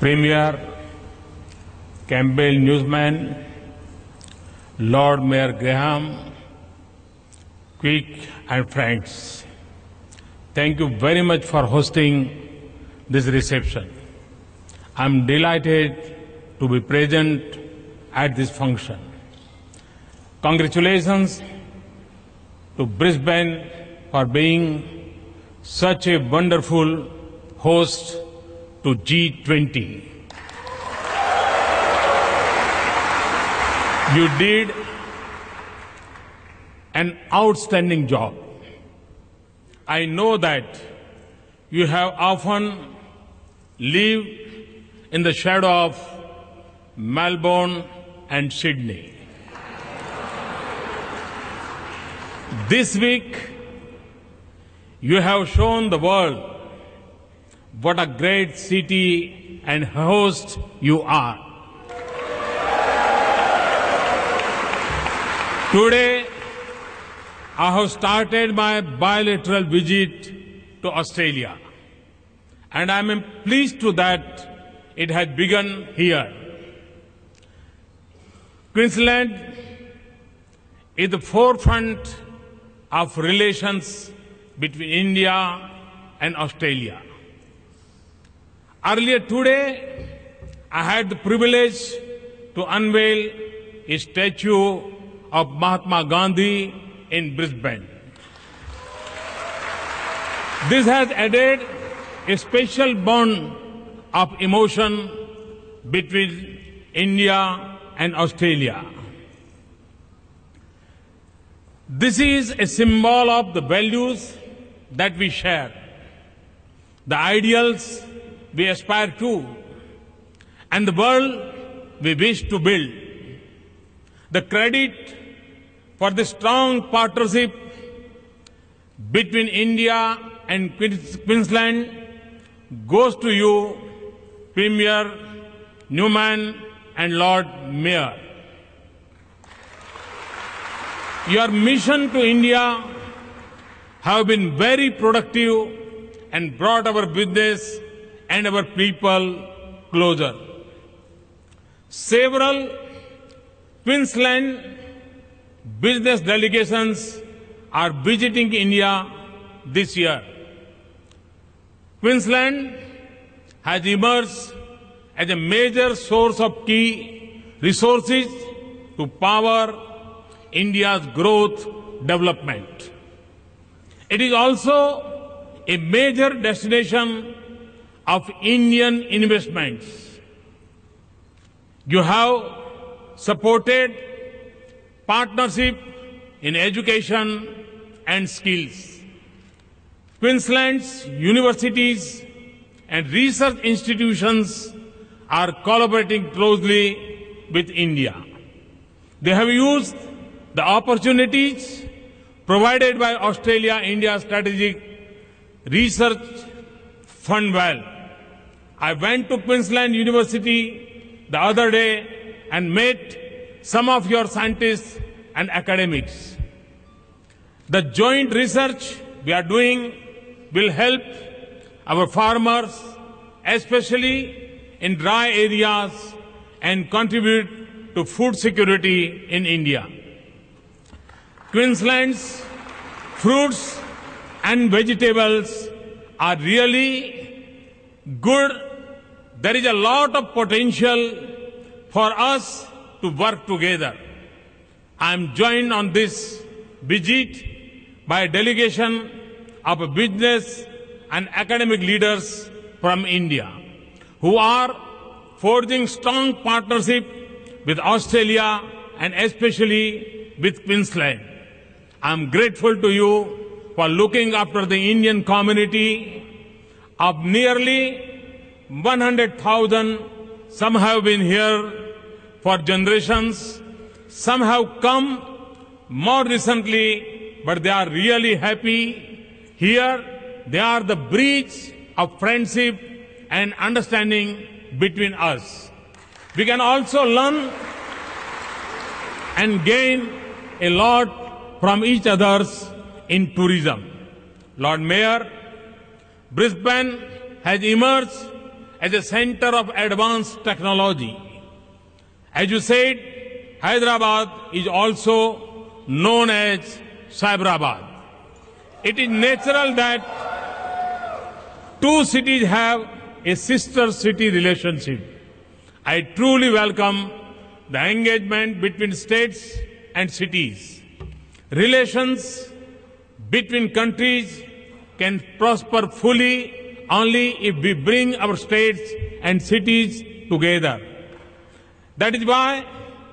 Premier, Campbell Newsman, Lord Mayor Graham, Quick and friends, thank you very much for hosting this reception. I'm delighted to be present at this function. Congratulations to Brisbane for being such a wonderful host to G20. You did an outstanding job. I know that you have often lived in the shadow of Melbourne and Sydney. This week, you have shown the world what a great city and host you are. Today, I have started my bilateral visit to Australia, and I am pleased to that it has begun here. Queensland is the forefront of relations between India and Australia. Earlier today, I had the privilege to unveil a statue of Mahatma Gandhi in Brisbane. This has added a special bond of emotion between India and Australia. This is a symbol of the values that we share, the ideals we aspire to, and the world we wish to build. The credit for the strong partnership between India and Queensland goes to you, Premier, Newman, and Lord Mayor. Your mission to India have been very productive and brought our business and our people closer. Several Queensland business delegations are visiting India this year. Queensland has emerged as a major source of key resources to power India's growth development. It is also a major destination of Indian investments. You have supported partnership in education and skills. Queensland's universities and research institutions are collaborating closely with India. They have used the opportunities provided by Australia-India Strategic Research Fund well. I went to Queensland University the other day and met some of your scientists and academics. The joint research we are doing will help our farmers, especially in dry areas, and contribute to food security in India. Queensland's fruits and vegetables are really good. There is a lot of potential for us to work together. I am joined on this visit by a delegation of business and academic leaders from India who are forging strong partnership with Australia and especially with Queensland. I am grateful to you for looking after the Indian community of nearly 100,000. Some have been here for generations. Some have come more recently, but they are really happy. Here, they are the bridge of friendship and understanding between us. We can also learn and gain a lot from each other's in tourism. Lord Mayor, Brisbane has emerged as a center of advanced technology. As you said, Hyderabad is also known as Cyberabad. It is natural that two cities have a sister city relationship. I truly welcome the engagement between states and cities. Relations between countries can prosper fully only if we bring our states and cities together. That is why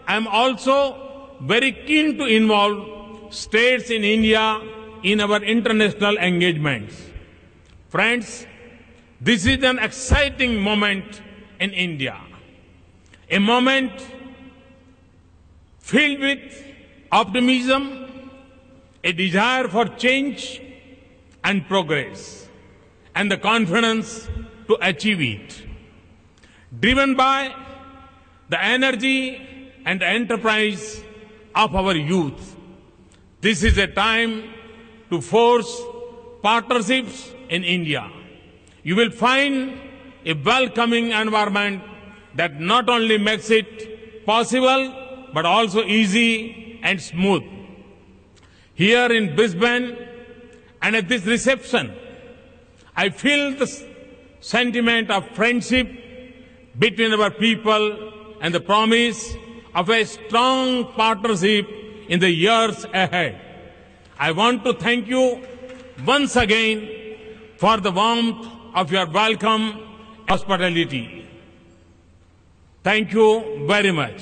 I am also very keen to involve states in India in our international engagements. Friends, this is an exciting moment in India, a moment filled with optimism, a desire for change and progress, and the confidence to achieve it. Driven by the energy and enterprise of our youth, this is a time to force partnerships in India. You will find a welcoming environment that not only makes it possible, but also easy and smooth. Here in Brisbane and at this reception, I feel the sentiment of friendship between our people and the promise of a strong partnership in the years ahead. I want to thank you once again for the warmth of your welcome and hospitality. Thank you very much.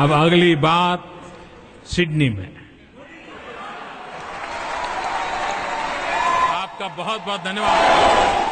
अब अगली बात Sydney में। आपका बहुत बहुत धन्यवाद।